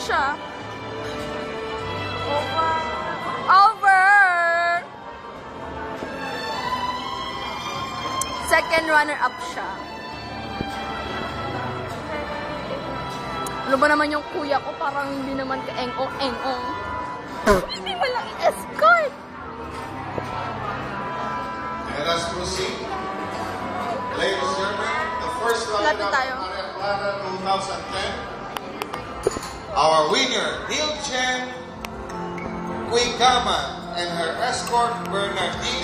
siya. Over! Second runner-up siya. Ano ba naman yung kuya ko? Parang hindi naman ka-engong-engong. Hindi mo lang i-escort! Let us proceed. Ladies and gentlemen, the first round of Maria Clara 2010. Our winner, Neil Chen Quigama, and her escort, Bernardine.